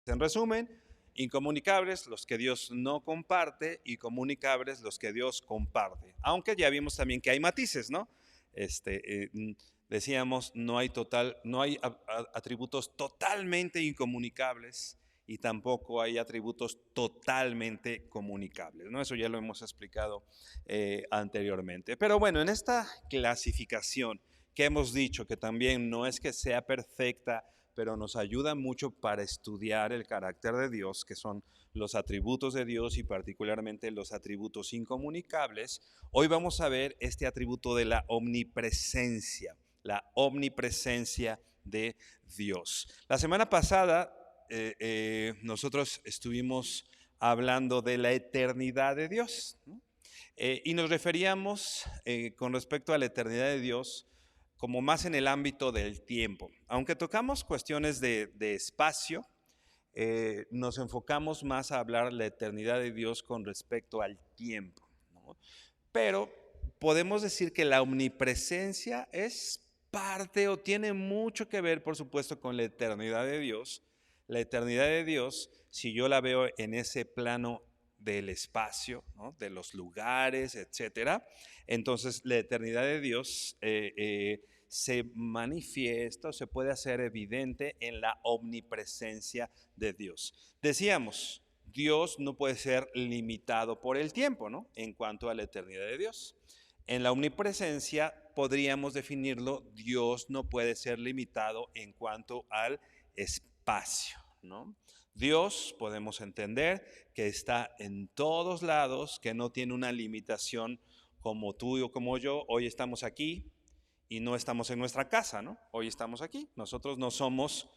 En resumen, incomunicables los que Dios no comparte y comunicables los que Dios comparte. Aunque ya vimos también que hay matices, ¿no? Decíamos, no hay atributos totalmente incomunicables y tampoco hay atributos totalmente comunicables, ¿no? Eso ya lo hemos explicado anteriormente. Pero bueno, en esta clasificación que hemos dicho que también no es que sea perfecta, pero nos ayuda mucho para estudiar el carácter de Dios, que son los atributos de Dios y particularmente los atributos incomunicables. Hoy vamos a ver este atributo de la omnipresencia de Dios. La semana pasada nosotros estuvimos hablando de la eternidad de Dios, ¿no? Y nos referíamos con respecto a la eternidad de Dios como más en el ámbito del tiempo. Aunque tocamos cuestiones de espacio, nos enfocamos más a hablar de la eternidad de Dios con respecto al tiempo, ¿no? Pero podemos decir que la omnipresencia es parte o tiene mucho que ver, por supuesto, con la eternidad de Dios. La eternidad de Dios, si yo la veo en ese plano del espacio, ¿no? De los lugares, etcétera, entonces la eternidad de Dios se manifiesta o se puede hacer evidente en la omnipresencia de Dios. Decíamos, Dios no puede ser limitado por el tiempo, ¿no? En cuanto a la eternidad de Dios. En la omnipresencia podríamos definirlo, Dios no puede ser limitado en cuanto al espacio, ¿no? Dios, podemos entender que está en todos lados, que no tiene una limitación como tú o como yo. Hoy estamos aquí y no estamos en nuestra casa, ¿no? Hoy estamos aquí. Nosotros no somos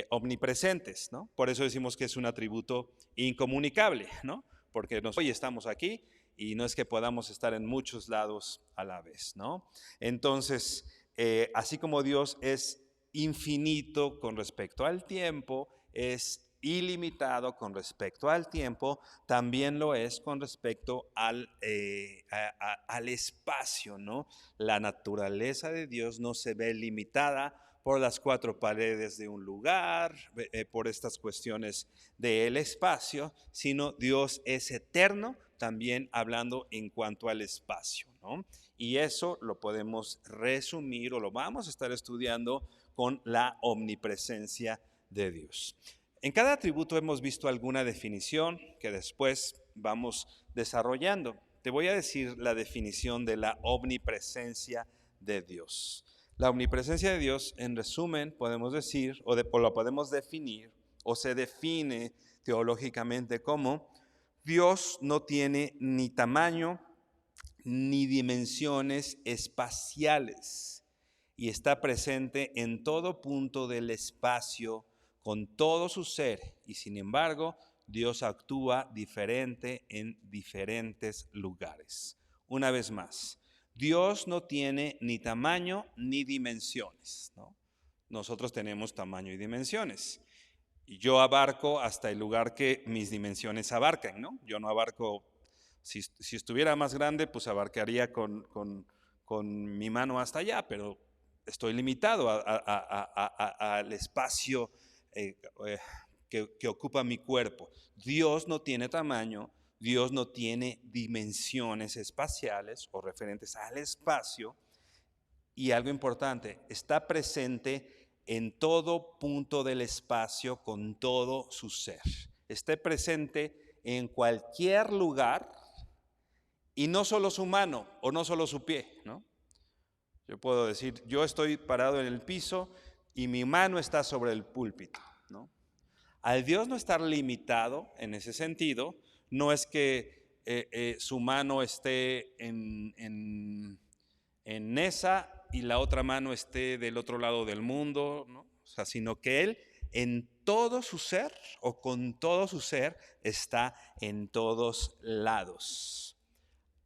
omnipresentes, ¿no? Por eso decimos que es un atributo incomunicable, ¿no? Porque hoy estamos aquí y no es que podamos estar en muchos lados a la vez, ¿no? Entonces, así como Dios es infinito con respecto al tiempo, es ilimitado con respecto al tiempo, también lo es con respecto al espacio, ¿no? La naturaleza de Dios no se ve limitada por las cuatro paredes de un lugar, por estas cuestiones del espacio, sino Dios es eterno, también hablando en cuanto al espacio, ¿no? Y eso lo podemos resumir o lo vamos a estar estudiando con la omnipresencia de Dios. En cada atributo hemos visto alguna definición que después vamos desarrollando. Te voy a decir la definición de la omnipresencia de Dios. La omnipresencia de Dios, en resumen, podemos decir, o lo podemos definir, o se define teológicamente como Dios no tiene ni tamaño ni dimensiones espaciales y está presente en todo punto del espacio con todo su ser, y sin embargo Dios actúa diferente en diferentes lugares. Una vez más, Dios no tiene ni tamaño ni dimensiones, ¿no? Nosotros tenemos tamaño y dimensiones. Y yo abarco hasta el lugar que mis dimensiones abarcan, ¿no? Yo no abarco, si estuviera más grande, pues abarcaría con mi mano hasta allá, pero estoy limitado al espacio que ocupa mi cuerpo. Dios no tiene tamaño, Dios no tiene dimensiones espaciales o referentes al espacio. Y algo importante, está presente en todo punto del espacio con todo su ser. Esté presente en cualquier lugar y no solo su mano o no solo su pie, ¿no? Yo puedo decir, yo estoy parado en el piso y mi mano está sobre el púlpito, ¿no? Al Dios no estar limitado en ese sentido, no es que su mano esté en esa y la otra mano esté del otro lado del mundo, ¿no? O sea, sino que Él en todo su ser o con todo su ser está en todos lados.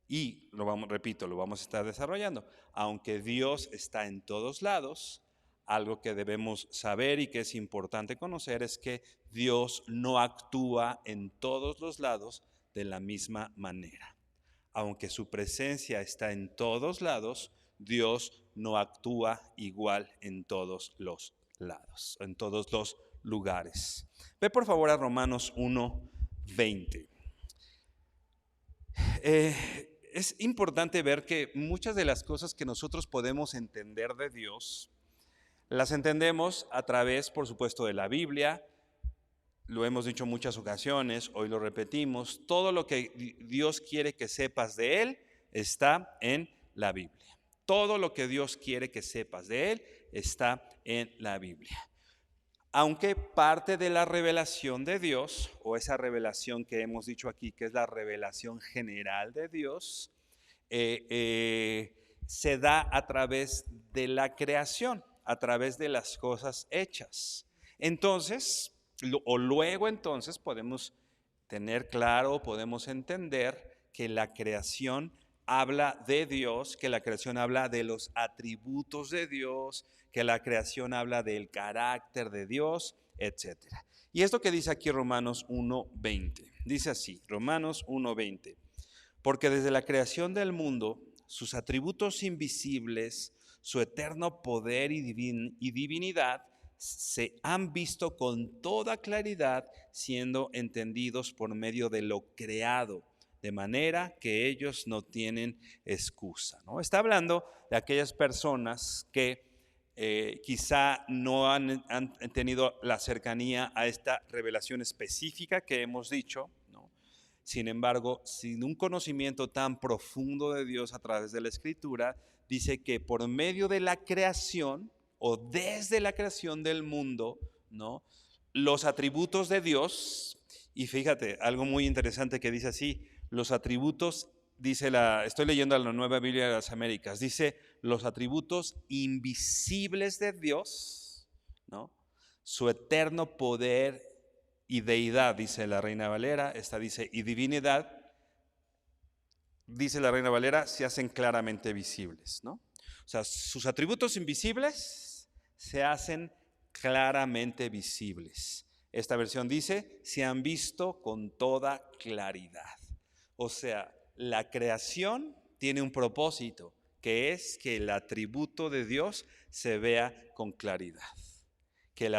Y repito, lo vamos a estar desarrollando. Aunque Dios está en todos lados, algo que debemos saber y que es importante conocer es que Dios no actúa en todos los lados de la misma manera. Aunque su presencia está en todos lados, Dios no actúa igual en todos los lados, en todos los lugares. Ve por favor a Romanos 1:20. Es importante ver que muchas de las cosas que nosotros podemos entender de Dios, las entendemos a través, por supuesto, de la Biblia. Lo hemos dicho en muchas ocasiones, hoy lo repetimos. Todo lo que Dios quiere que sepas de Él está en la Biblia. Todo lo que Dios quiere que sepas de Él está en la Biblia. Aunque parte de la revelación de Dios, o esa revelación que hemos dicho aquí, que es la revelación general de Dios, se da a través de la creación, a través de las cosas hechas. Entonces, luego podemos tener claro, podemos entender que la creación habla de Dios, que la creación habla de los atributos de Dios, que la creación habla del carácter de Dios, etc. Y esto que dice aquí Romanos 1:20, dice así, Romanos 1:20, porque desde la creación del mundo, sus atributos invisibles, su eterno poder y divinidad, se han visto con toda claridad, siendo entendidos por medio de lo creado, de manera que ellos no tienen excusa, ¿no? Está hablando de aquellas personas que quizá no han tenido la cercanía a esta revelación específica que hemos dicho, ¿no? Sin embargo, sin un conocimiento tan profundo de Dios a través de la Escritura, dice que por medio de la creación o desde la creación del mundo, ¿no?, los atributos de Dios, y fíjate, algo muy interesante que dice así, los atributos, estoy leyendo la Nueva Biblia de las Américas, dice los atributos invisibles de Dios, ¿no?, su eterno poder y deidad, dice la Reina Valera, esta dice, y divinidad, dice la Reina Valera, se hacen claramente visibles, ¿no? O sea, sus atributos invisibles se hacen claramente visibles. Esta versión dice, se han visto con toda claridad. O sea, la creación tiene un propósito, que es que el atributo de Dios se vea con claridad. Que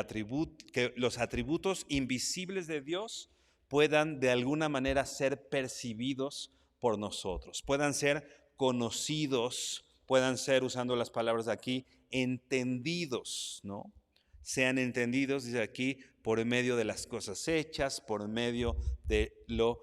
los atributos invisibles de Dios puedan de alguna manera ser percibidos por nosotros, puedan ser conocidos, puedan ser, usando las palabras de aquí, entendidos, ¿no? Sean entendidos, dice aquí, por medio de las cosas hechas, por medio de lo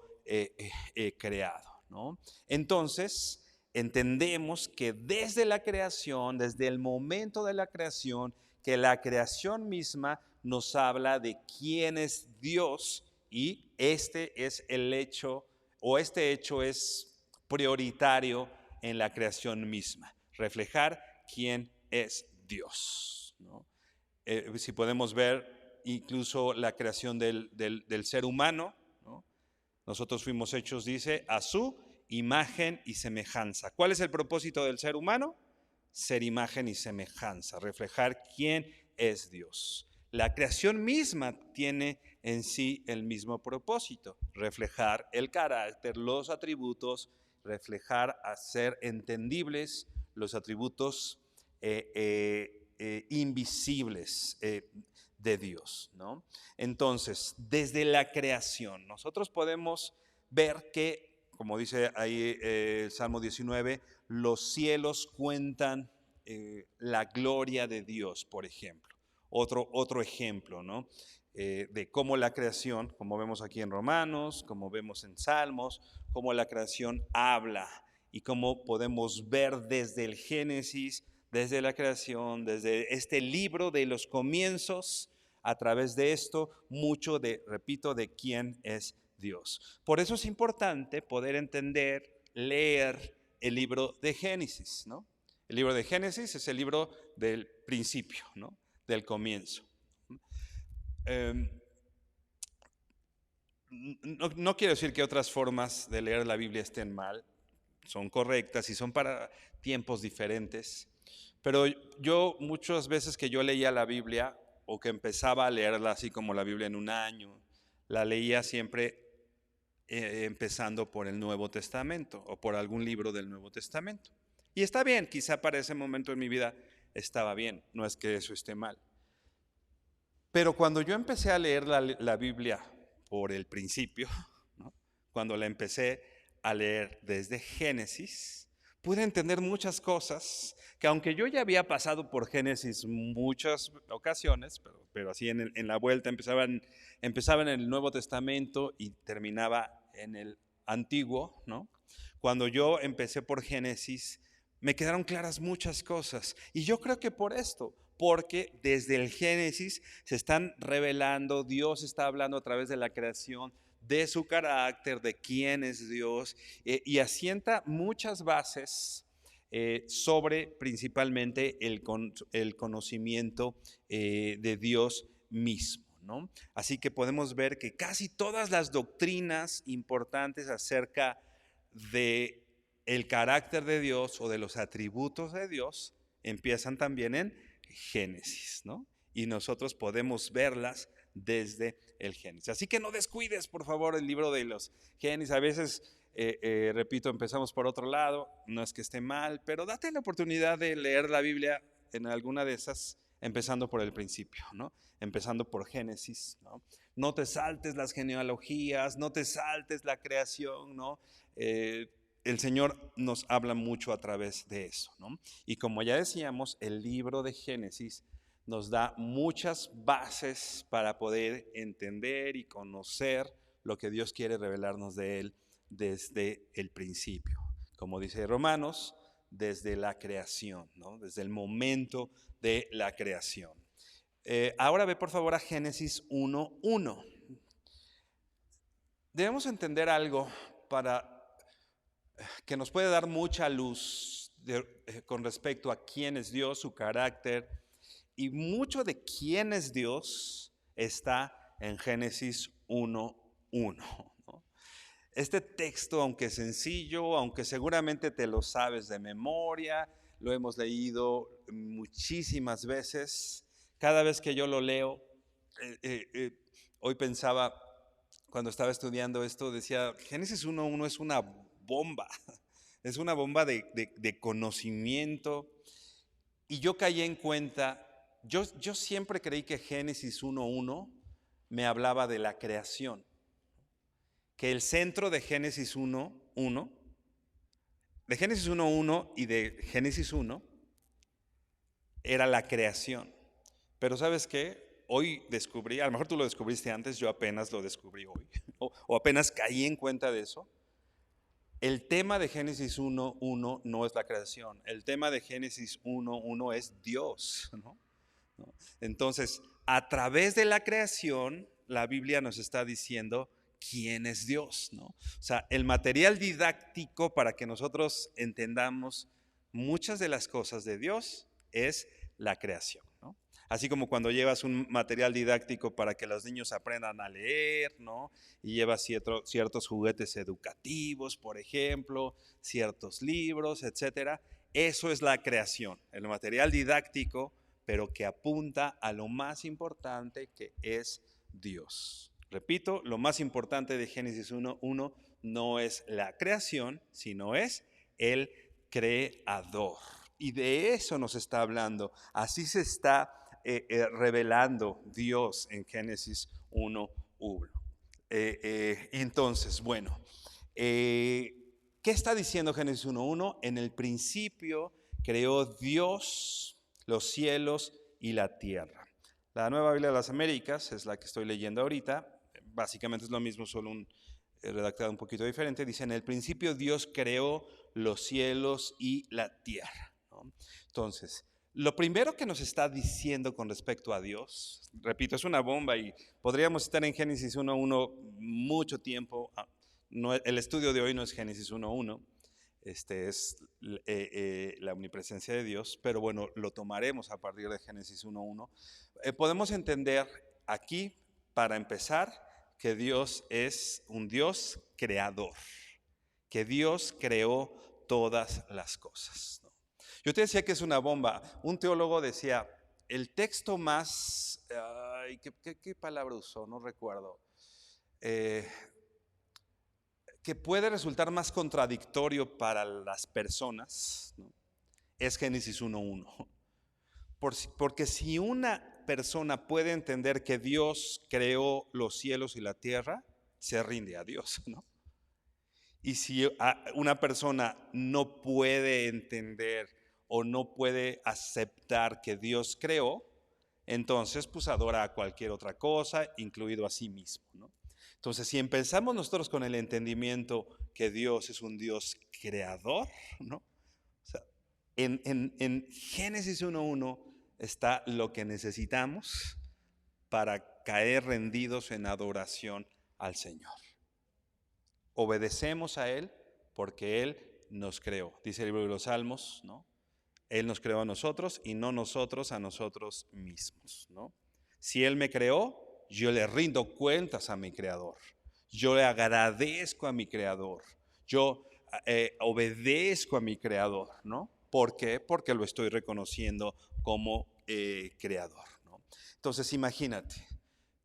creado, ¿no? Entonces, entendemos que desde la creación, desde el momento de la creación, que la creación misma nos habla de quién es Dios, y este es el hecho, o este hecho es prioritario en la creación misma, reflejar quién es Dios, ¿no? Si podemos ver incluso la creación del ser humano, ¿no? Nosotros fuimos hechos, dice, a su imagen y semejanza. ¿Cuál es el propósito del ser humano? Ser imagen y semejanza, reflejar quién es Dios. La creación misma tiene en sí el mismo propósito, reflejar el carácter, los atributos, reflejar, hacer entendibles los atributos invisibles de Dios, ¿no? Entonces, desde la creación, nosotros podemos ver que, como dice ahí el Salmo 19, los cielos cuentan la gloria de Dios, por ejemplo. Otro ejemplo, ¿no? De cómo la creación, como vemos aquí en Romanos, como vemos en Salmos, cómo la creación habla y cómo podemos ver desde el Génesis, desde la creación, desde este libro de los comienzos, a través de esto, mucho repito, de quién es Dios. Por eso es importante poder entender, leer el libro de Génesis, ¿no? El libro de Génesis es el libro del principio, ¿no?, del comienzo. No quiero decir que otras formas de leer la Biblia estén mal, son correctas y son para tiempos diferentes, pero yo muchas veces que yo leía la Biblia o que empezaba a leerla así como la Biblia en un año, la leía siempre empezando por el Nuevo Testamento o por algún libro del Nuevo Testamento. Y está bien, quizá para ese momento en mi vida estaba bien, no es que eso esté mal. Pero cuando yo empecé a leer la Biblia por el principio, ¿no? Cuando la empecé a leer desde Génesis, pude entender muchas cosas que aunque yo ya había pasado por Génesis muchas ocasiones, pero así en la vuelta empezaba en el Nuevo Testamento y terminaba en el Antiguo, ¿no? Cuando yo empecé por Génesis, me quedaron claras muchas cosas. Y yo creo que por esto, porque desde el Génesis se están revelando, Dios está hablando a través de la creación, de su carácter, de quién es Dios, y asienta muchas bases sobre principalmente el conocimiento de Dios mismo, ¿no? Así que podemos ver que casi todas las doctrinas importantes acerca de el carácter de Dios o de los atributos de Dios empiezan también en Génesis, ¿no? Y nosotros podemos verlas desde el Génesis. Así que no descuides, por favor, el libro de los Génesis. A veces, repito, empezamos por otro lado, no es que esté mal, pero date la oportunidad de leer la Biblia en alguna de esas, empezando por el principio, ¿no? Empezando por Génesis, ¿no? No te saltes las genealogías, no te saltes la creación, ¿no? El Señor nos habla mucho a través de eso, ¿no? Y como ya decíamos, el libro de Génesis nos da muchas bases para poder entender y conocer lo que Dios quiere revelarnos de Él desde el principio. Como dice Romanos, desde la creación, ¿no? Desde el momento de la creación. Ahora ve por favor a Génesis 1:1. Debemos entender algo para que nos puede dar mucha luz con respecto a quién es Dios, su carácter, y mucho de quién es Dios está en Génesis 1:1, ¿no? Este texto, aunque sencillo, aunque seguramente te lo sabes de memoria, lo hemos leído muchísimas veces, cada vez que yo lo leo, hoy pensaba, cuando estaba estudiando esto, decía, Génesis 1:1 es una bomba, es una bomba de conocimiento. Y yo caí en cuenta, yo siempre creí que Génesis 1:1 me hablaba de la creación, que el centro de Génesis 1:1, de Génesis 1:1 y de Génesis 1 era la creación. Pero ¿sabes qué? Hoy descubrí, a lo mejor tú lo descubriste antes, yo apenas lo descubrí hoy, o apenas caí en cuenta de eso. El tema de Génesis 1:1 no es la creación, el tema de Génesis 1:1 es Dios, ¿no? Entonces, a través de la creación, la Biblia nos está diciendo quién es Dios, ¿no? O sea, el material didáctico para que nosotros entendamos muchas de las cosas de Dios es la creación, ¿no? Así como cuando llevas un material didáctico para que los niños aprendan a leer, ¿no? Y llevas ciertos juguetes educativos, por ejemplo, ciertos libros, etcétera. Eso es la creación, el material didáctico, pero que apunta a lo más importante, que es Dios. Repito, lo más importante de Génesis 1:1 no es la creación, sino es el creador. Y de eso nos está hablando. Así se está revelando Dios en Génesis 1:1. Entonces, bueno, ¿qué está diciendo Génesis 1:1? En el principio creó Dios los cielos y la tierra. La Nueva Biblia de las Américas es la que estoy leyendo ahorita. Básicamente es lo mismo, solo redactado un poquito diferente. Dice, en el principio Dios creó los cielos y la tierra, ¿no? Entonces, lo primero que nos está diciendo con respecto a Dios, repito, es una bomba y podríamos estar en Génesis 1:1 mucho tiempo. No, el estudio de hoy no es Génesis 1:1, es la omnipresencia de Dios, pero bueno, lo tomaremos a partir de Génesis 1:1. Podemos entender aquí, para empezar, que Dios es un Dios creador, que Dios creó todas las cosas, ¿no? Yo te decía que es una bomba. Un teólogo decía, el texto más, ¿qué palabra usó? No recuerdo. Que puede resultar más contradictorio para las personas, ¿no? Es Génesis 1:1. Porque si una persona puede entender que Dios creó los cielos y la tierra, se rinde a Dios, ¿no? Y si una persona no puede entender o no puede aceptar que Dios creó, entonces pues adora a cualquier otra cosa, incluido a sí mismo, ¿no? Entonces, si empezamos nosotros con el entendimiento que Dios es un Dios creador, ¿no? O sea, en Génesis 1:1 está lo que necesitamos para caer rendidos en adoración al Señor. Obedecemos a Él porque Él nos creó. Dice el libro de los Salmos, ¿no? Él nos creó a nosotros y no nosotros a nosotros mismos, ¿no? Si Él me creó, yo le rindo cuentas a mi Creador. Yo le agradezco a mi Creador. Yo obedezco a mi Creador, ¿no? ¿Por qué? Porque lo estoy reconociendo como Creador, ¿no? Entonces, imagínate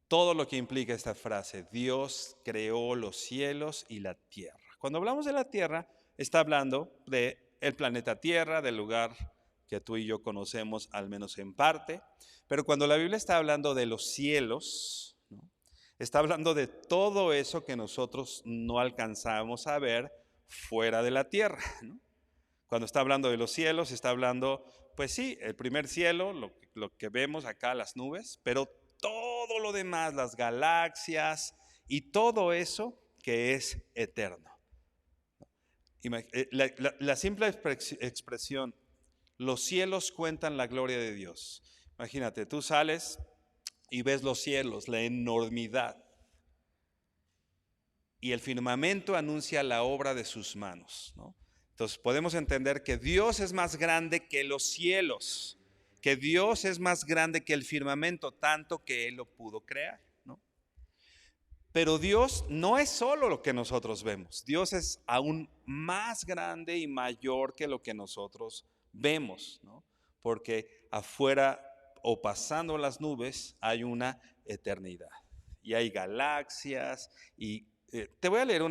todo lo que implica esta frase: Dios creó los cielos y la tierra. Cuando hablamos de la tierra, está hablando del planeta Tierra, del lugar que tú y yo conocemos, al menos en parte. Pero cuando la Biblia está hablando de los cielos, ¿no? Está hablando de todo eso que nosotros no alcanzamos a ver fuera de la tierra, ¿no? Cuando está hablando de los cielos, está hablando, pues sí, el primer cielo, lo que vemos acá, las nubes, pero todo lo demás, las galaxias y todo eso que es eterno. La simple expresión, los cielos cuentan la gloria de Dios. Imagínate, tú sales y ves los cielos, la enormidad. Y el firmamento anuncia la obra de sus manos, ¿no? Entonces podemos entender que Dios es más grande que los cielos, que Dios es más grande que el firmamento, tanto que Él lo pudo crear, ¿no? Pero Dios no es solo lo que nosotros vemos. Dios es aún más grande y mayor que lo que nosotros vemos, ¿no? Porque afuera o pasando las nubes hay una eternidad. Y hay galaxias y te voy a leer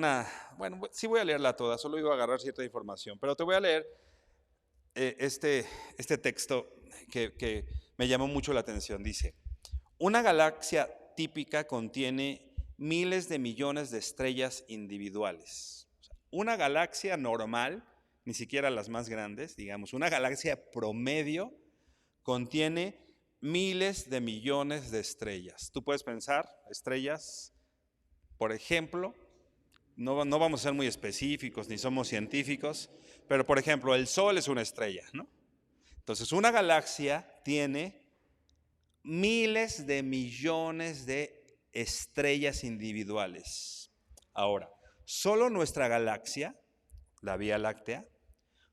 bueno, sí voy a leerla toda, solo iba a agarrar cierta información, pero te voy a leer este texto que me llamó mucho la atención. Dice: una galaxia típica contiene miles de millones de estrellas individuales. O sea, una galaxia normal, ni siquiera las más grandes, digamos, una galaxia promedio contiene miles de millones de estrellas. Tú puedes pensar, estrellas, por ejemplo, no vamos a ser muy específicos ni somos científicos, pero por ejemplo, el Sol es una estrella, ¿no? Entonces, una galaxia tiene miles de millones de estrellas individuales. Ahora, solo nuestra galaxia, la Vía Láctea,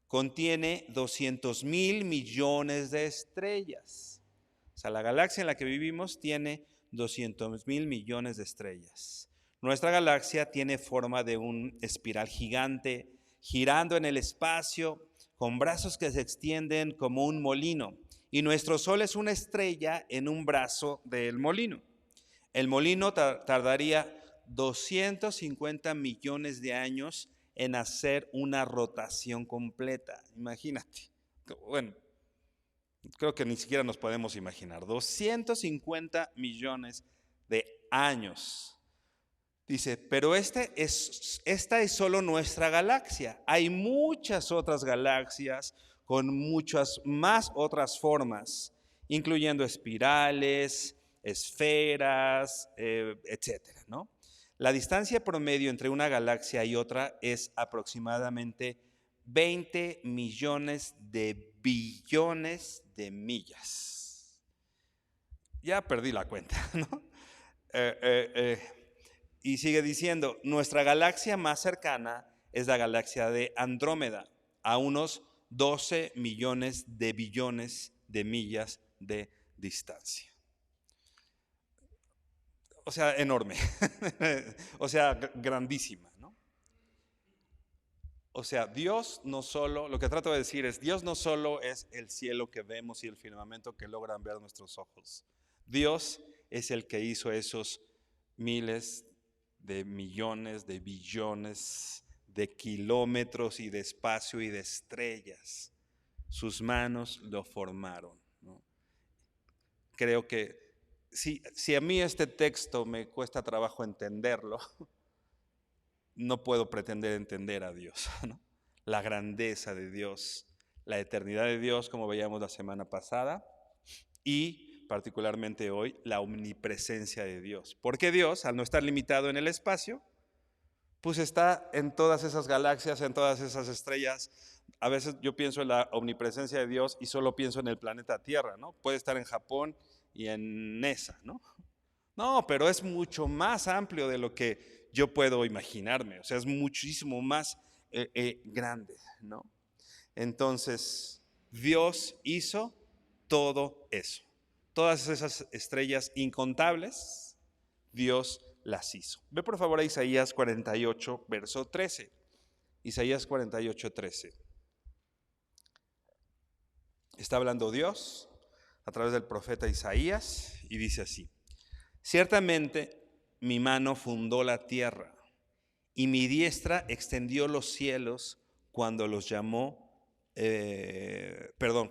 contiene 200,000 millones de estrellas. O sea, la galaxia en la que vivimos tiene 200,000 millones de estrellas. Nuestra galaxia tiene forma de un espiral gigante, girando en el espacio, con brazos que se extienden como un molino. Y nuestro Sol es una estrella en un brazo del molino. El molino tardaría 250 millones de años en hacer una rotación completa. Imagínate. Bueno, creo que ni siquiera nos podemos imaginar. 250 millones de años. Dice, pero esta es solo nuestra galaxia. Hay muchas otras galaxias con muchas más otras formas, incluyendo espirales, esferas, etcétera, ¿no? La distancia promedio entre una galaxia y otra es aproximadamente 20 millones de billones de millas. Ya perdí la cuenta, ¿no? Y sigue diciendo, nuestra galaxia más cercana es la galaxia de Andrómeda, a unos 12 millones de billones de millas de distancia. O sea, enorme. O sea, grandísima, ¿no? O sea, Dios no solo, lo que trato de decir es, Dios no solo es el cielo que vemos y el firmamento que logran ver nuestros ojos. Dios es el que hizo esos miles de millones, de billones, de kilómetros y de espacio y de estrellas. Sus manos lo formaron, ¿no? creo que si a mí este texto me cuesta trabajo entenderlo, no puedo pretender entender a Dios, ¿no? La grandeza de Dios, la eternidad de Dios, como veíamos la semana pasada, y particularmente hoy, la omnipresencia de Dios. Porque Dios, al no estar limitado en el espacio, pues está en todas esas galaxias, en todas esas estrellas. A veces yo pienso en la omnipresencia de Dios y solo pienso en el planeta Tierra, ¿no? Puede estar en Japón y en NESA, ¿no? No, pero es mucho más amplio de lo que yo puedo imaginarme. O sea, es muchísimo más grande, ¿no? Entonces, Dios hizo todo eso. Todas esas estrellas incontables, Dios las hizo. Ve por favor a Isaías 48, verso 13. Isaías 48, 13. Está hablando Dios a través del profeta Isaías y dice así: ciertamente mi mano fundó la tierra y mi diestra extendió los cielos cuando los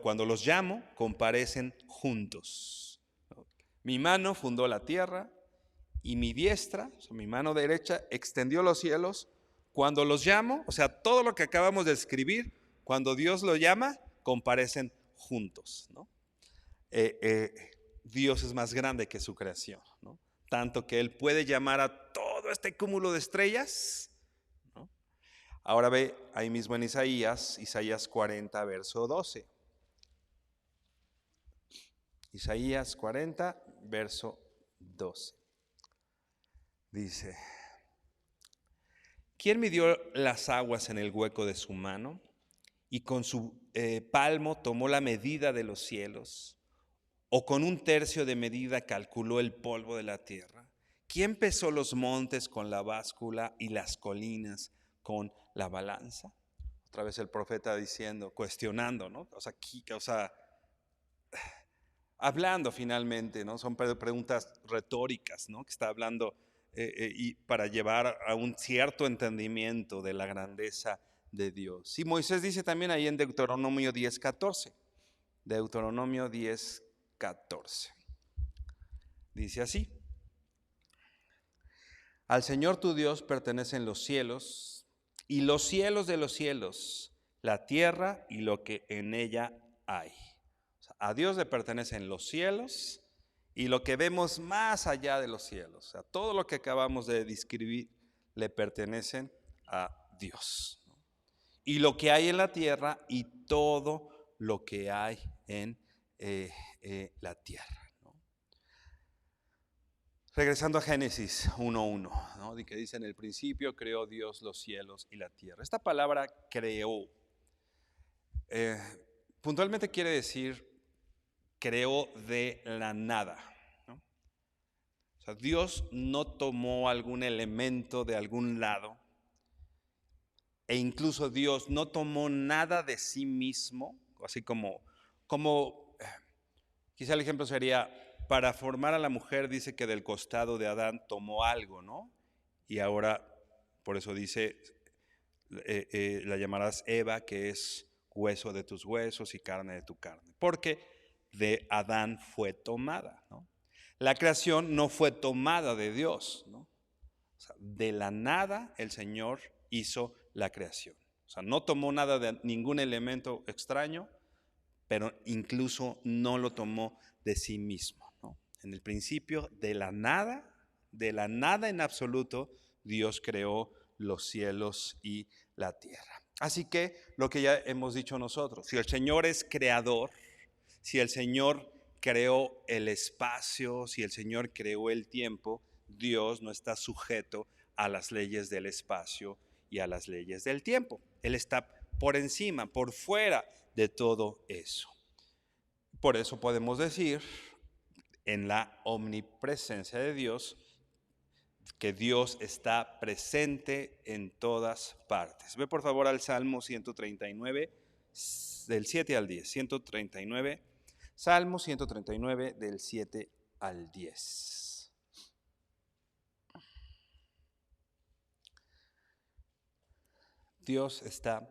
cuando los llamo, comparecen juntos. Mi mano fundó la tierra y mi diestra, o sea, mi mano derecha, extendió los cielos. Cuando los llamo, o sea, todo lo que acabamos de escribir, cuando Dios lo llama, comparecen juntos, ¿no? Dios es más grande que su creación, ¿no? Tanto que Él puede llamar a todo este cúmulo de estrellas, ¿no? Ahora ve ahí mismo en Isaías 40, verso 12. Isaías 40, verso 12. Dice: ¿quién midió las aguas en el hueco de su mano y con su palmo tomó la medida de los cielos? ¿O con un tercio de medida calculó el polvo de la tierra? ¿Quién pesó los montes con la báscula y las colinas con la balanza? Otra vez el profeta diciendo, cuestionando, ¿no? O sea, hablando finalmente, ¿no? Son preguntas retóricas, ¿no? Que está hablando y para llevar a un cierto entendimiento de la grandeza de Dios. Y Moisés dice también ahí en Deuteronomio 10:14. Deuteronomio 10:14. Dice así: al Señor tu Dios pertenecen los cielos y los cielos de los cielos, la tierra y lo que en ella hay. O sea, a Dios le pertenecen los cielos y lo que vemos más allá de los cielos. O sea, todo lo que acabamos de describir le pertenecen a Dios. Y lo que hay en la tierra y todo lo que hay en la tierra. Regresando a Génesis 1:1, ¿no? Que dice: en el principio creó Dios los cielos y la tierra. Esta palabra creó, puntualmente quiere decir creó de la nada, ¿no? O sea, Dios no tomó algún elemento de algún lado, e incluso Dios no tomó nada de sí mismo, así como quizá el ejemplo sería, para formar a la mujer dice que del costado de Adán tomó algo, ¿no? Y ahora, por eso dice, la llamarás Eva, que es hueso de tus huesos y carne de tu carne, porque de Adán fue tomada, ¿no? La creación no fue tomada de Dios, ¿no? O sea, de la nada el Señor hizo la creación. O sea, no tomó nada de ningún elemento extraño, pero incluso no lo tomó de sí mismo, ¿no? En el principio, de la nada en absoluto, Dios creó los cielos y la tierra. Así que lo que ya hemos dicho nosotros, si el Señor es creador, si el Señor creó el espacio, si el Señor creó el tiempo, Dios no está sujeto a las leyes del espacio y a las leyes del tiempo. Él está por encima, por fuera de todo eso. Por eso podemos decir en la omnipresencia de Dios que Dios está presente en todas partes. Ve por favor al Salmo 139, del 7 al 10. 139, Salmo 139, del 7 al 10. Dios está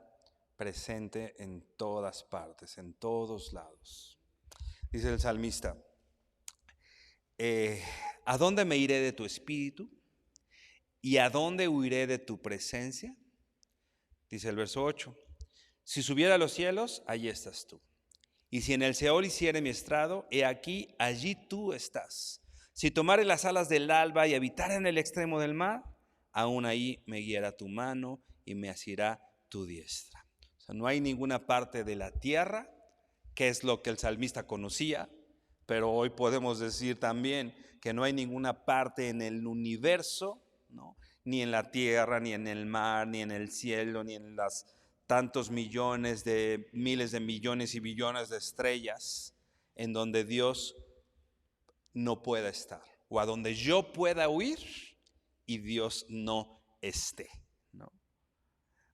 presente en todas partes, en todos lados. Dice el salmista: ¿A dónde me iré de tu espíritu? ¿Y a dónde huiré de tu presencia? Dice el verso 8. Si subiera a los cielos, allí estás tú. Y si en el Seol hiciere mi estrado, he aquí, allí tú estás. Si tomare las alas del alba y habitare en el extremo del mar, aún ahí me guiará tu mano y me asirá tu diestra. O sea, no hay ninguna parte de la tierra, que es lo que el salmista conocía, pero hoy podemos decir también que no hay ninguna parte en el universo, ¿no? Ni en la tierra, ni en el mar, ni en el cielo, ni en las tantos millones de miles de millones y billones de estrellas, en donde Dios no pueda estar, o a donde yo pueda huir y Dios no esté, ¿no?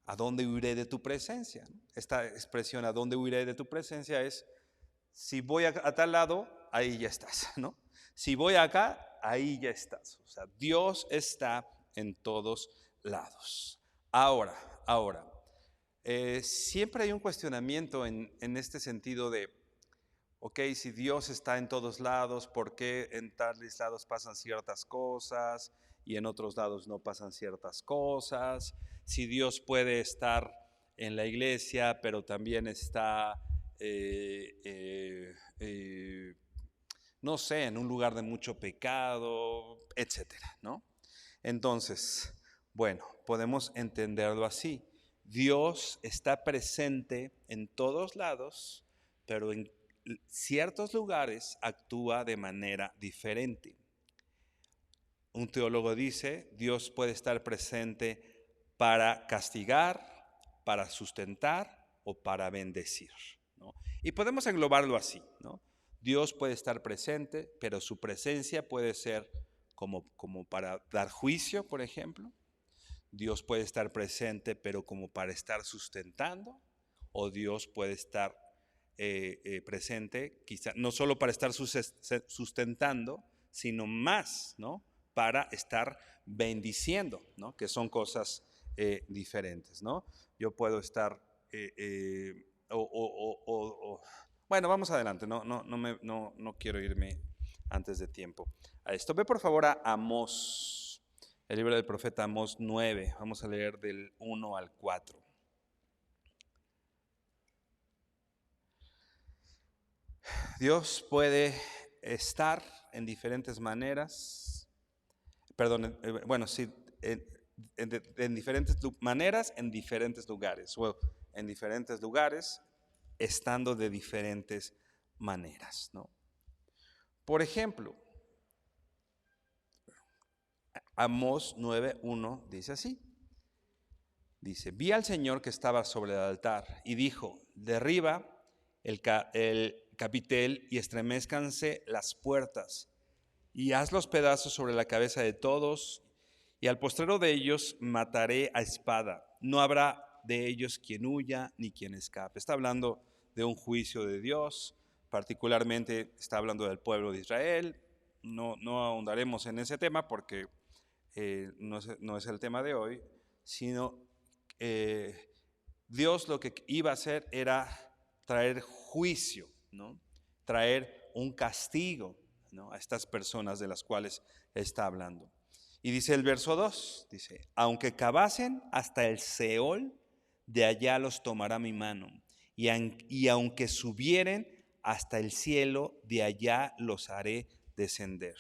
¿A dónde huiré de tu presencia? Esta expresión, ¿a dónde huiré de tu presencia? Es, si voy a tal lado, ahí ya estás, ¿no? Si voy acá, ahí ya estás. O sea, Dios está en todos lados. Ahora, siempre hay un cuestionamiento en este sentido de, ok, si Dios está en todos lados, ¿por qué en tales lados pasan ciertas cosas y en otros lados no pasan ciertas cosas? Si Dios puede estar en la iglesia, pero también está, no sé, en un lugar de mucho pecado, etcétera, ¿no? Entonces, bueno, podemos entenderlo así. Dios está presente en todos lados, pero en ciertos lugares actúa de manera diferente. Un teólogo dice, Dios puede estar presente para castigar, para sustentar o para bendecir, ¿no? Y podemos englobarlo así, ¿no? Dios puede estar presente, pero su presencia puede ser como para dar juicio, por ejemplo. Dios puede estar presente, pero como para estar sustentando, o Dios puede estar presente, quizá no solo para estar sustentando, sino más, ¿no? Para estar bendiciendo, ¿no? Que son cosas diferentes, ¿no? Yo puedo estar, bueno, vamos adelante, no quiero irme antes de tiempo a esto. Ve por favor a Amós, el libro del profeta Amós 9, vamos a leer del 1 al 4. Dios puede estar en diferentes maneras, perdón, bueno, sí, en diferentes maneras, en diferentes lugares, o en diferentes lugares, estando de diferentes maneras, ¿no? Por ejemplo, Amós 9:1 dice así, dice, vi al Señor que estaba sobre el altar y dijo, derriba el capitel y estremezcanse las puertas y haz los pedazos sobre la cabeza de todos y al postrero de ellos mataré a espada. No habrá de ellos quien huya ni quien escape. Está hablando de un juicio de Dios, particularmente está hablando del pueblo de Israel. No ahondaremos en ese tema porque no es el tema de hoy, sino Dios lo que iba a hacer era traer juicio, ¿no? Traer un castigo, ¿no? A estas personas de las cuales está hablando. Y dice el verso 2, dice, aunque cavasen hasta el Seol, de allá los tomará mi mano, y aunque subieren hasta el cielo, de allá los haré descender.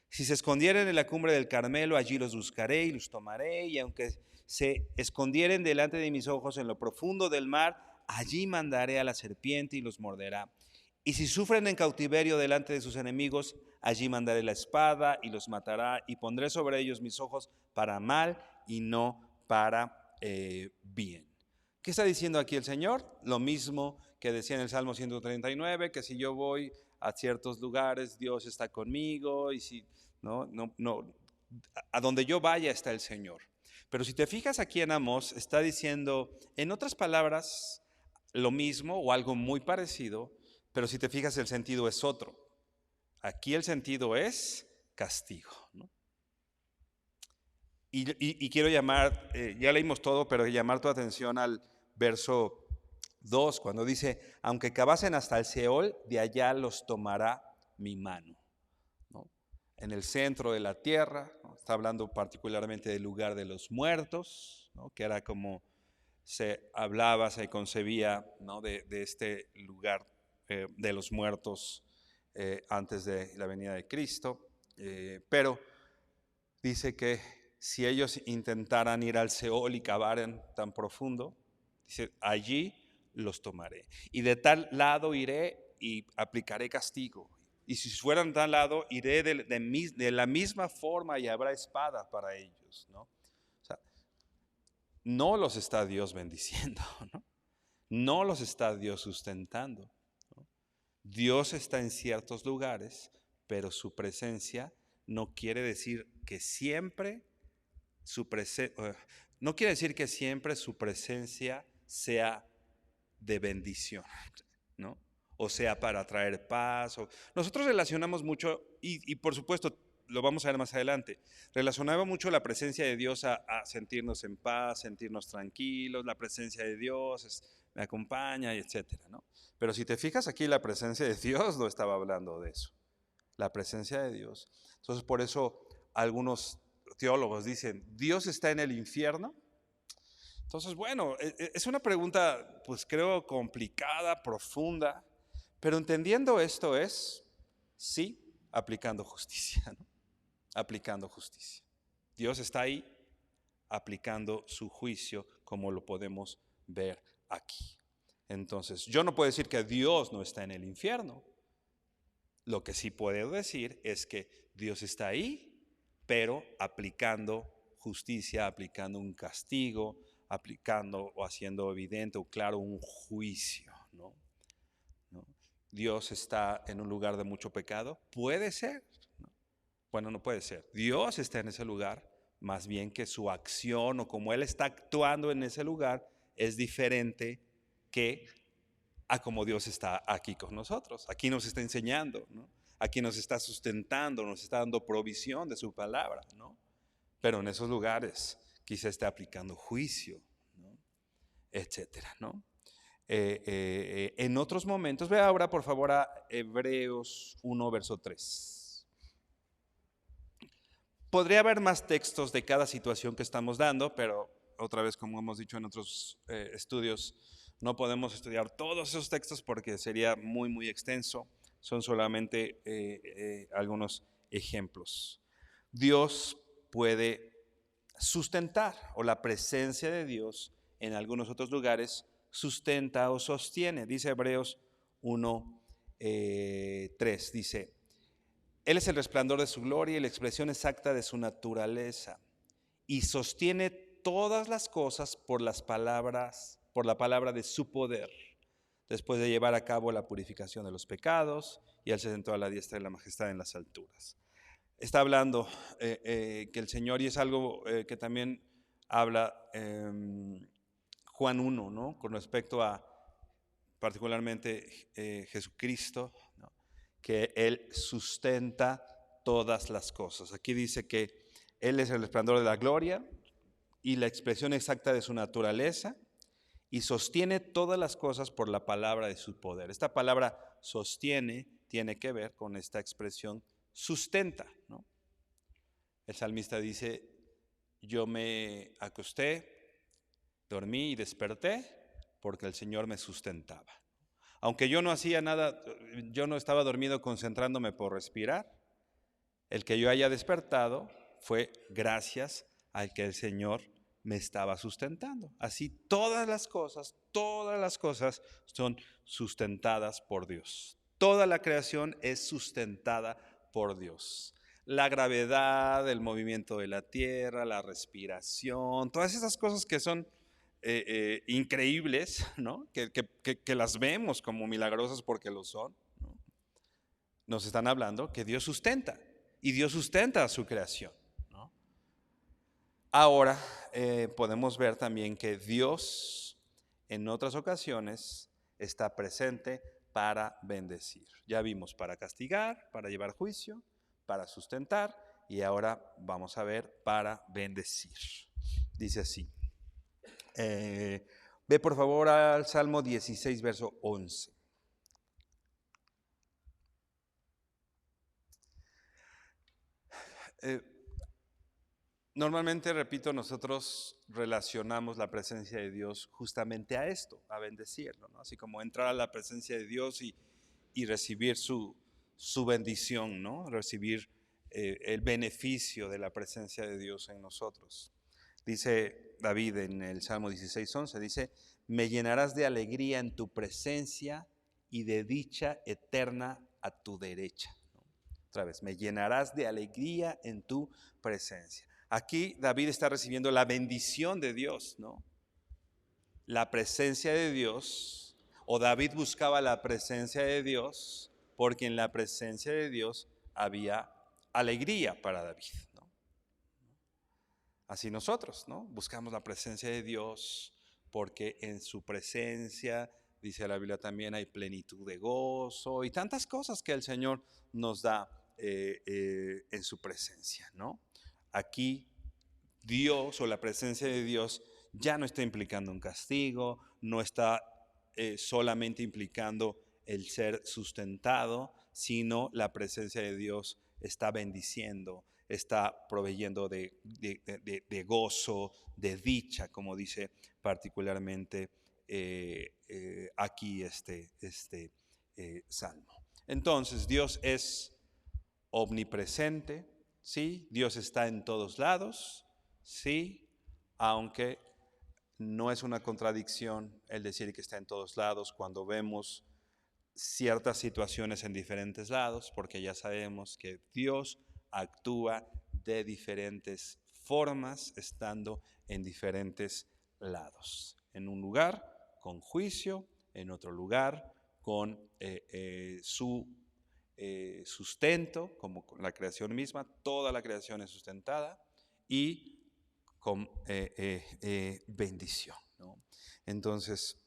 Si se escondieren en la cumbre del Carmelo, allí los buscaré y los tomaré, y aunque se escondieren delante de mis ojos en lo profundo del mar, allí mandaré a la serpiente y los morderá. Y si sufren en cautiverio delante de sus enemigos, allí mandaré la espada y los matará, y pondré sobre ellos mis ojos para mal y no para bien. ¿Qué está diciendo aquí el Señor? Lo mismo que decía en el Salmo 139, que si yo voy a ciertos lugares, Dios está conmigo, y si no, a donde yo vaya está el Señor. Pero si te fijas aquí en Amós, está diciendo, en otras palabras, lo mismo o algo muy parecido, pero si te fijas el sentido es otro. Aquí el sentido es castigo, ¿no? Y quiero llamar, ya leímos todo, pero llamar tu atención al verso 2, cuando dice, aunque cavasen hasta el Seol, de allá los tomará mi mano, ¿no? en el centro de la tierra, ¿no? Está hablando particularmente del lugar de los muertos, ¿no? Que era como se hablaba, se concebía, ¿no? de este lugar de los muertos antes de la venida de Cristo. Pero dice que si ellos intentaran ir al Seol y cavaran tan profundo, dice, allí los tomaré. Y de tal lado iré y aplicaré castigo. Y si fueran de tal lado, iré de la misma forma y habrá espada para ellos, ¿no? O sea, no los está Dios bendiciendo, ¿no? No los está Dios sustentando, ¿no? Dios está en ciertos lugares, pero su presencia no quiere decir que siempre no quiere decir que siempre su presencia sea de bendición, ¿no? O sea, para traer paz. Nosotros relacionamos mucho, y por supuesto, lo vamos a ver más adelante, relacionaba mucho la presencia de Dios a sentirnos en paz, sentirnos tranquilos, la presencia de Dios me acompaña, etcétera, ¿no? Pero si te fijas aquí, la presencia de Dios no estaba hablando de eso, la presencia de Dios. Entonces, por eso algunos teólogos dicen, ¿Dios está en el infierno? Entonces, bueno, es una pregunta, pues creo, complicada, profunda, pero entendiendo esto es, sí, aplicando justicia, ¿no? Aplicando justicia. Dios está ahí aplicando su juicio como lo podemos ver aquí. Entonces, yo no puedo decir que Dios no está en el infierno. Lo que sí puedo decir es que Dios está ahí, pero aplicando justicia, aplicando un castigo, aplicando o haciendo evidente o claro un juicio, ¿no? ¿No? Dios está en un lugar de mucho pecado, puede ser, ¿no? Bueno, no puede ser. Dios está en ese lugar, más bien que su acción o como Él está actuando en ese lugar es diferente que a como Dios está aquí con nosotros. Aquí nos está enseñando, ¿no? Aquí nos está sustentando, nos está dando provisión de su palabra, ¿no? Pero en esos lugares quizá esté aplicando juicio, ¿no? Etcétera, ¿no? En otros momentos, ve ahora por favor a Hebreos 1, verso 3. Podría haber más textos de cada situación que estamos dando, pero otra vez, como hemos dicho en otros estudios, no podemos estudiar todos esos textos porque sería muy, muy extenso. Son solamente algunos ejemplos. Dios puede sustentar, o la presencia de Dios en algunos otros lugares sustenta o sostiene. Dice Hebreos 1, 3, dice, Él es el resplandor de su gloria y la expresión exacta de su naturaleza, y sostiene todas las cosas por la palabra de su poder, después de llevar a cabo la purificación de los pecados, y Él se sentó a la diestra de la majestad en las alturas. Está hablando que el Señor, y es algo que también habla Juan 1, ¿no? Con respecto a particularmente Jesucristo, ¿no? Que Él sustenta todas las cosas. Aquí dice que Él es el resplandor de la gloria y la expresión exacta de su naturaleza, y sostiene todas las cosas por la palabra de su poder. Esta palabra sostiene tiene que ver con esta expresión sustenta, ¿no? El salmista dice, yo me acosté, dormí y desperté porque el Señor me sustentaba. Aunque yo no hacía nada, yo no estaba dormido concentrándome por respirar, el que yo haya despertado fue gracias al que el Señor me estaba sustentando. Así todas las cosas son sustentadas por Dios. Toda la creación es sustentada por Dios. La gravedad, el movimiento de la tierra, la respiración, todas esas cosas que son increíbles, ¿no? Que las vemos como milagrosas porque lo son, ¿no? Nos están hablando que Dios sustenta, y Dios sustenta a su creación, ¿no? Ahora podemos ver también que Dios en otras ocasiones está presente para bendecir. Ya vimos para castigar, para llevar juicio, para sustentar, y ahora vamos a ver para bendecir. Dice así. Ve por favor al Salmo 16, verso 11. Eh, Normalmente, repito, nosotros relacionamos la presencia de Dios justamente a esto, a bendecirlo, ¿no? Así como entrar a la presencia de Dios y recibir su bendición, ¿no? Recibir el beneficio de la presencia de Dios en nosotros. Dice David en el Salmo 16:11, dice, me llenarás de alegría en tu presencia y de dicha eterna a tu derecha. ¿No? Otra vez, me llenarás de alegría en tu presencia. Aquí David está recibiendo la bendición de Dios, ¿no? La presencia de Dios, o David buscaba la presencia de Dios, porque en la presencia de Dios había alegría para David, ¿no? Así nosotros, ¿no? Buscamos la presencia de Dios, porque en su presencia, dice la Biblia también, hay plenitud de gozo y tantas cosas que el Señor nos da en su presencia, ¿no? Aquí Dios o la presencia de Dios ya no está implicando un castigo, no está solamente implicando el ser sustentado, sino la presencia de Dios está bendiciendo, está proveyendo de gozo, de dicha, como dice particularmente aquí este salmo. Entonces, Dios es omnipresente, ¿sí? Dios está en todos lados, sí, aunque no es una contradicción el decir que está en todos lados cuando vemos ciertas situaciones en diferentes lados, porque ya sabemos que Dios actúa de diferentes formas estando en diferentes lados. En un lugar con juicio, en otro lugar con su sustento, como la creación misma, toda la creación es sustentada y con bendición, ¿no? Entonces,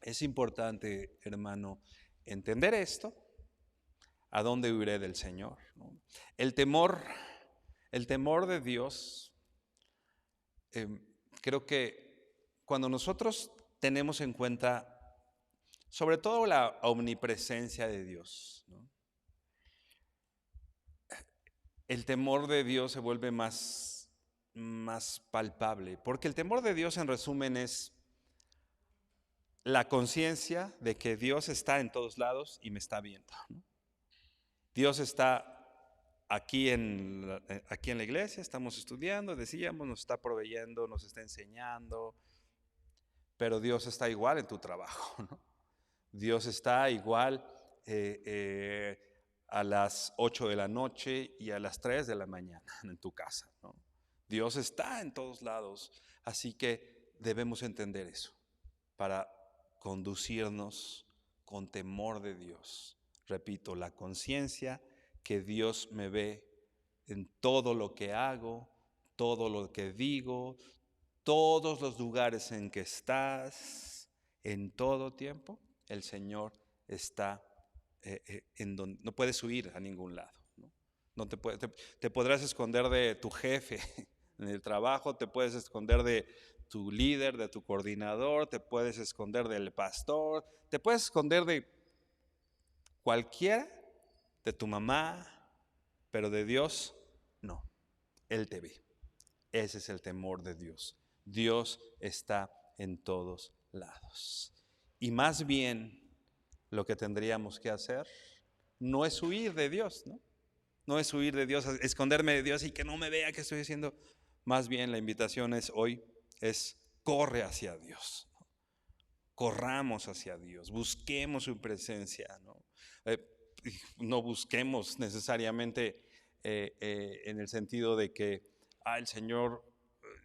es importante, hermano, entender esto, a dónde huiré del Señor, ¿no? El temor de Dios, eh, creo que cuando nosotros tenemos en cuenta, sobre todo la omnipresencia de Dios, ¿no? El temor de Dios se vuelve más palpable, porque el temor de Dios en resumen es la conciencia de que Dios está en todos lados y me está viendo, ¿no? Dios está aquí en la iglesia, estamos estudiando, decíamos, nos está proveyendo, nos está enseñando, pero Dios está igual en tu trabajo, ¿no? Dios está igual a las 8 de la noche y a las 3 de la mañana en tu casa, ¿no? Dios está en todos lados, así que debemos entender eso para conducirnos con temor de Dios. Repito, la conciencia que Dios me ve en todo lo que hago, todo lo que digo, todos los lugares en que estás, en todo tiempo, el Señor está en donde no puedes huir a ningún lado, ¿no? No te podrás esconder de tu jefe en el trabajo, te puedes esconder de tu líder, de tu coordinador, te puedes esconder del pastor, te puedes esconder de cualquiera, de tu mamá, pero de Dios no. Él te ve. Ese es el temor de Dios. Dios está en todos lados. Y más bien lo que tendríamos que hacer no es huir de Dios, ¿no? No es huir de Dios, esconderme de Dios y que no me vea que estoy haciendo. Más bien la invitación es hoy, es corre hacia Dios. ¿No? Corramos hacia Dios, busquemos su presencia, ¿no? No busquemos necesariamente en el sentido de que, el Señor,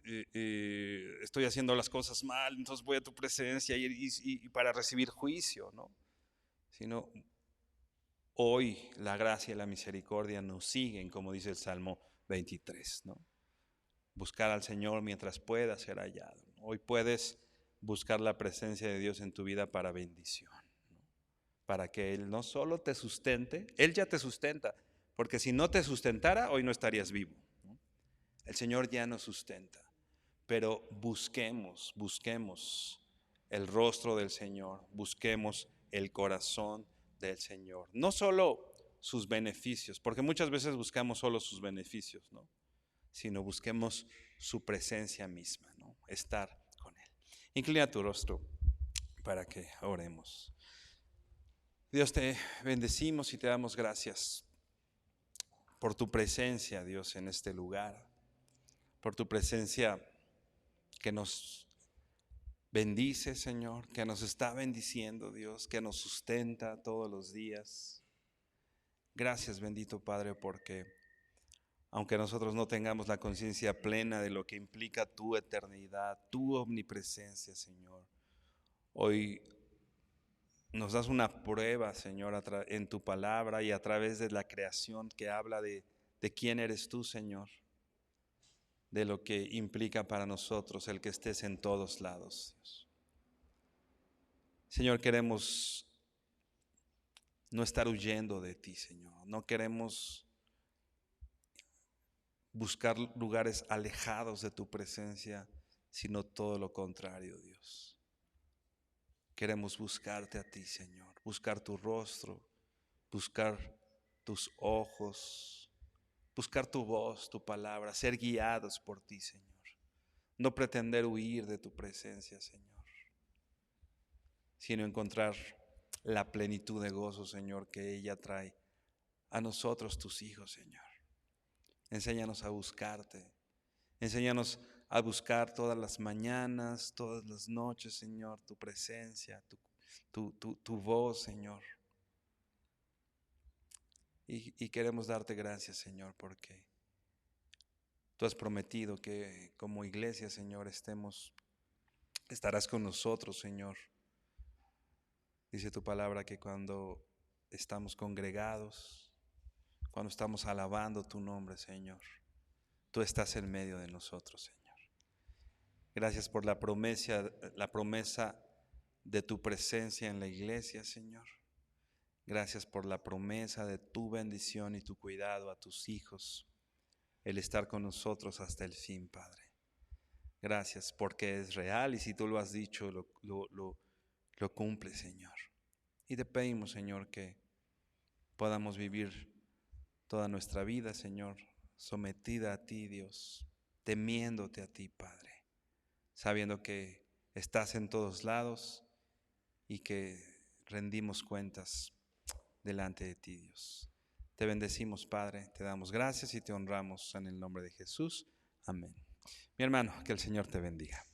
estoy haciendo las cosas mal, entonces voy a tu presencia y para recibir juicio, ¿no? Sino hoy la gracia y la misericordia nos siguen, como dice el Salmo 23, ¿no? Buscar al Señor mientras pueda ser hallado, ¿no? Hoy puedes buscar la presencia de Dios en tu vida para bendición, ¿no? Para que Él no solo te sustente, Él ya te sustenta, porque si no te sustentara, hoy no estarías vivo, ¿no? El Señor ya nos sustenta, pero busquemos el rostro del Señor, busquemos el corazón del Señor. No solo sus beneficios, porque muchas veces buscamos solo sus beneficios, ¿no? Sino busquemos su presencia misma, ¿no? Estar con Él. Inclina tu rostro para que oremos. Dios, te bendecimos y te damos gracias por tu presencia, Dios, en este lugar, por tu presencia que nos bendice, Señor, que nos está bendiciendo, Dios, que nos sustenta todos los días. Gracias, bendito Padre, porque aunque nosotros no tengamos la conciencia plena de lo que implica tu eternidad, tu omnipresencia, Señor, hoy nos das una prueba, Señor, en tu palabra y a través de la creación que habla de quién eres tú, Señor, de lo que implica para nosotros el que estés en todos lados, Dios. Señor, queremos no estar huyendo de ti, Señor. No queremos buscar lugares alejados de tu presencia, sino todo lo contrario, Dios. Queremos buscarte a ti, Señor, buscar tu rostro, buscar tus ojos, buscar tu voz, tu palabra, ser guiados por ti, Señor. No pretender huir de tu presencia, Señor, sino encontrar la plenitud de gozo, Señor, que ella trae a nosotros, tus hijos, Señor. Enséñanos a buscarte. Enséñanos a buscar todas las mañanas, todas las noches, Señor, tu presencia, tu voz, Señor. Y queremos darte gracias, Señor, porque tú has prometido que como iglesia, Señor, estarás con nosotros, Señor. Dice tu palabra que cuando estamos congregados, cuando estamos alabando tu nombre, Señor, tú estás en medio de nosotros, Señor. Gracias por la promesa de tu presencia en la iglesia, Señor. Gracias por la promesa de tu bendición y tu cuidado a tus hijos, el estar con nosotros hasta el fin, Padre. Gracias porque es real y si tú lo has dicho, lo cumple, Señor. Y te pedimos, Señor, que podamos vivir toda nuestra vida, Señor, sometida a ti, Dios, temiéndote a ti, Padre, sabiendo que estás en todos lados y que rendimos cuentas delante de ti, Dios. Te bendecimos, Padre, te damos gracias y te honramos en el nombre de Jesús. Amén. Mi hermano, que el Señor te bendiga.